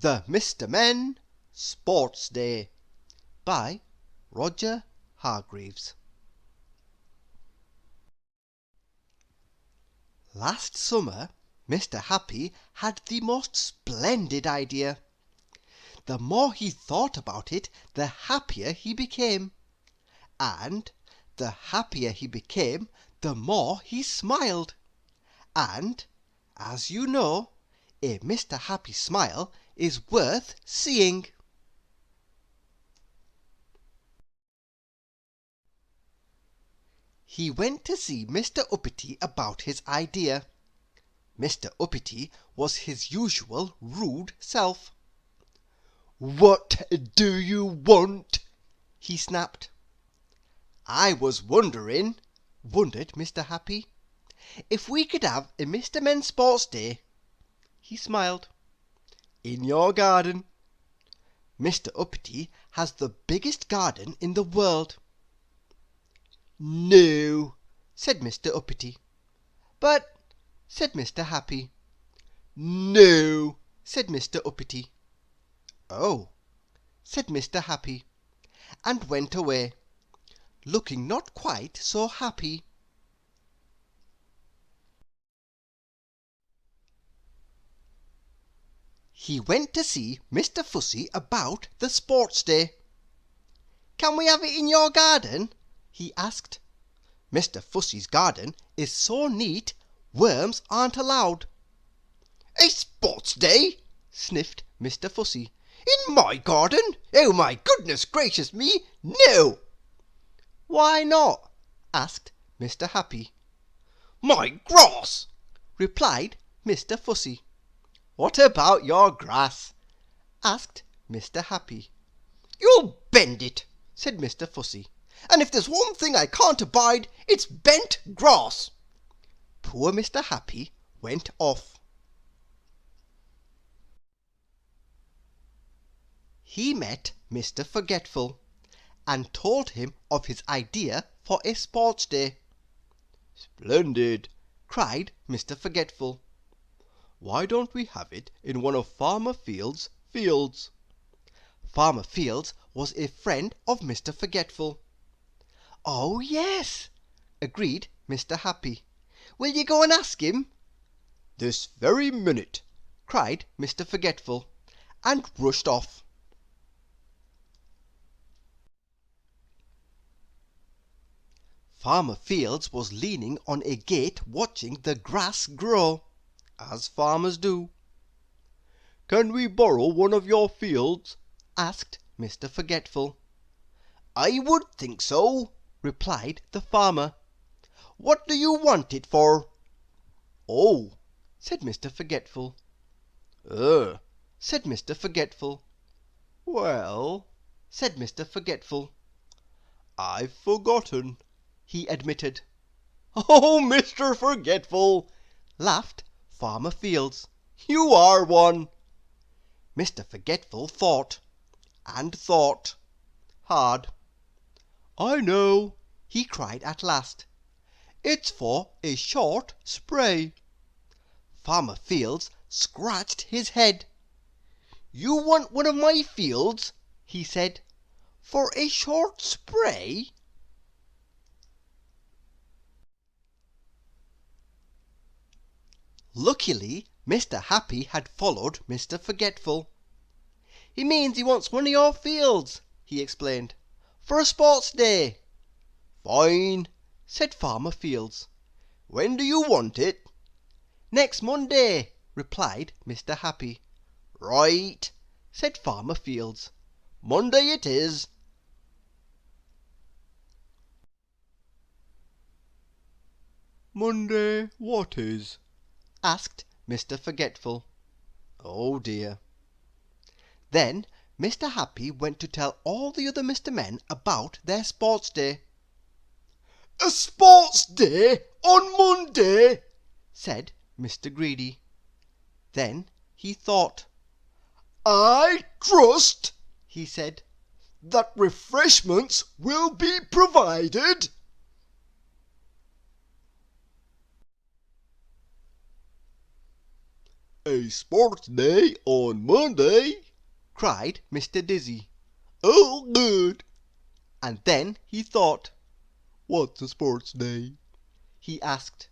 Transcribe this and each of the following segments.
The Mr. Men Sports Day by Roger Hargreaves. Last summer, Mr. Happy had the most splendid idea. The more he thought about it, the happier he became. And the happier he became, the more he smiled. And, as you know, a Mr. Happy smile is worth seeing. He went to see Mr. Uppity about his idea. Mr. Uppity was his usual rude self. "What do you want?" he snapped. "I was wondered Mr. Happy, if we could have a Mr. Men Sports Day." He smiled. "In your garden. Mr. Uppity has the biggest garden in the world." "No," said Mr. Uppity. "But," said Mr. Happy. "No," said Mr. Uppity. "Oh," said Mr. Happy, and went away, looking not quite so happy. He went to see Mr. Fussy about the Sports Day. "Can we have it in your garden?" he asked. Mr. Fussy's garden is so neat, worms aren't allowed. "A Sports Day?" sniffed Mr. Fussy. "In my garden? Oh, my goodness gracious me, no!" "Why not?" asked Mr. Happy. "My grass!" replied Mr. Fussy. "What about your grass?" asked Mr. Happy. "You'll bend it," said Mr. Fussy, "and if there's one thing I can't abide, it's bent grass." Poor Mr. Happy went off. He met Mr. Forgetful, and told him of his idea for a sports day. "Splendid!" cried Mr. Forgetful. "Why don't we have it in one of Farmer Field's fields?" Farmer Fields was a friend of Mr. Forgetful. "Oh, yes," agreed Mr. Happy. "Will you go and ask him?" "This very minute!" cried Mr. Forgetful, and rushed off. Farmer Fields was leaning on a gate watching the grass grow, as farmers do. "Can we borrow one of your fields?" asked Mr. Forgetful. "I would think so," replied the farmer. "What do you want it for?" "Oh," said Mr. Forgetful. Said Mr. Forgetful. "Well," said Mr. Forgetful. "I've forgotten," he admitted. "Oh, Mr. Forgetful!" laughed Farmer Fields. "You are one!" Mr. Forgetful thought, and thought, hard. "I know!" he cried at last. "It's for a short spray." Farmer Fields scratched his head. "You want one of my fields," he said, "for a short spray?" Luckily, Mr. Happy had followed Mr. Forgetful. "He means he wants one of your fields," he explained, "for a sports day." "Fine," said Farmer Fields. "When do you want it?" "Next Monday," replied Mr. Happy. "Right," said Farmer Fields. "Monday it is." "Monday what is?" asked Mr. Forgetful. Oh dear. Then Mr. Happy went to tell all the other Mr. Men about their sports day. "A sports day on Monday!" said Mr. Greedy. Then he thought. "I trust," he said, "that refreshments will be provided." "Hey, sports day on Monday!" cried Mr. Dizzy. "Oh, good!" And then he thought. "What's a sports day?" he asked.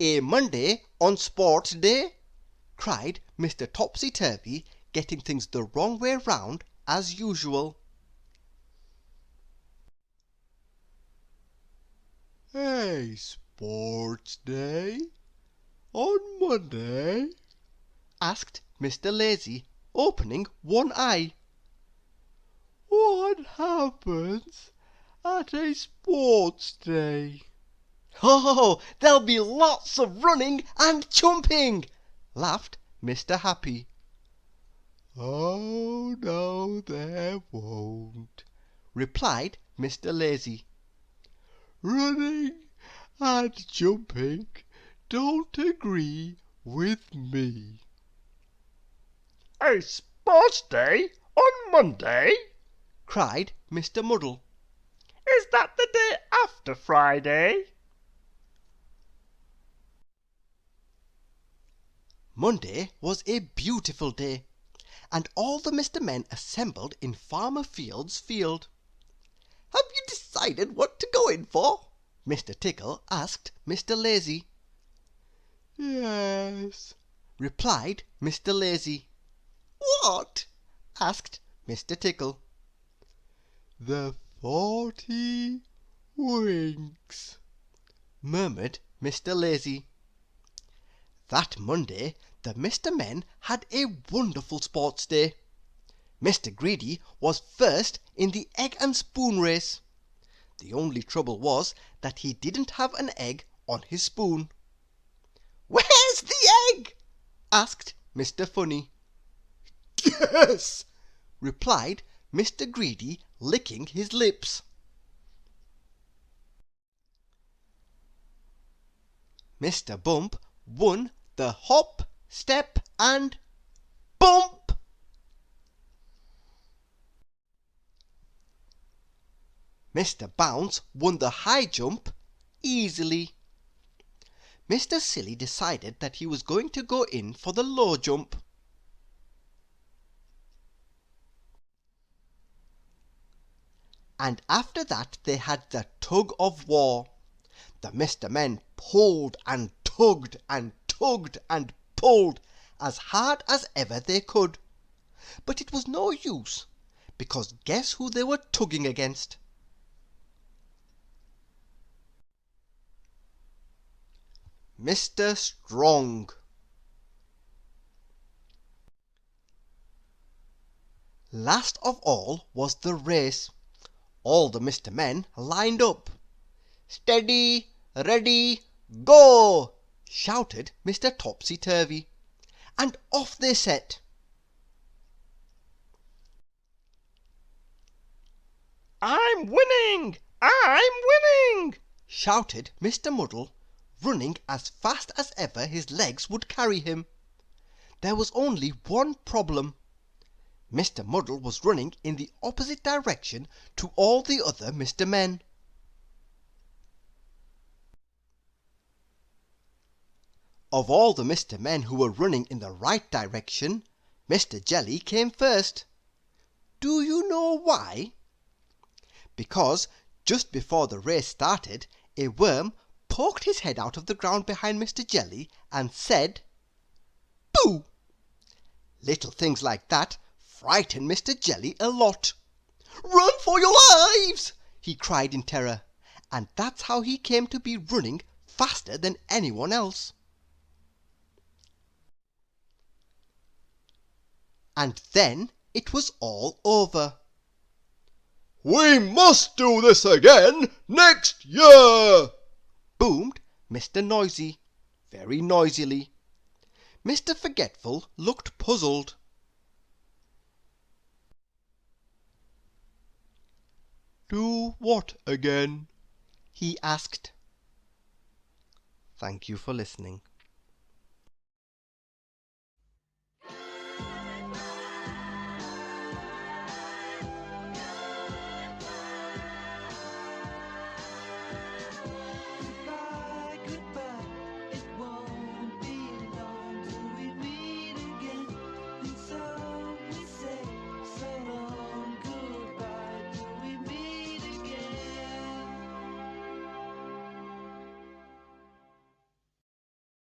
"A Monday on sports day!" cried Mr. Topsy-Turvy, getting things the wrong way round as usual. "Hey, sports day on Monday?" asked Mr. Lazy, opening one eye. "What happens at a sports day?" "Oh, there'll be lots of running and jumping!" laughed Mr. Happy. "Oh, no, there won't," replied Mr. Lazy. "Running and jumping don't agree with me." "A sports day on Monday?" cried Mr. Muddle. "Is that the day after Friday?" Monday was a beautiful day, and all the Mr. Men assembled in Farmer Field's field. "Have you decided what to go in for?" Mr. Tickle asked Mr. Lazy. "Yes," replied Mr. Lazy. "What?" asked Mr. Tickle. "The 40 winks," murmured Mr. Lazy. That Monday the Mr. Men had a wonderful sports day. Mr. Greedy was first in the egg and spoon race. The only trouble was that he didn't have an egg on his spoon. "Where's the egg?" asked Mr. Funny. "Guess!" replied Mr. Greedy, licking his lips. Mr. Bump won the hop, step, and bump. Mr. Bounce won the high jump easily. Mr. Silly decided that he was going to go in for the low jump. And after that they had the tug of war. The Mr. Men pulled and tugged and tugged and pulled as hard as ever they could. But it was no use, because guess who they were tugging against? Mr. Strong. Last of all was the race. All the Mr. Men lined up. "Steady, ready, go!" shouted Mr. Topsy-Turvy, and off they set. "I'm winning! I'm winning!" shouted Mr. Muddle, running as fast as ever his legs would carry him. There was only one problem. Mr. Muddle was running in the opposite direction to all the other Mr. Men. Of all the Mr. Men who were running in the right direction, Mr. Jelly came first. Do you know why? Because just before the race started, a worm poked his head out of the ground behind Mr. Jelly and said, "Boo!" Little things like that frightened Mr. Jelly a lot. "Run for your lives!" he cried in terror, and that's how he came to be running faster than anyone else. And then it was all over. "We must do this again next year!" boomed Mr. Noisy, very noisily. Mr. Forgetful looked puzzled. "Do what again?" he asked. Thank you for listening.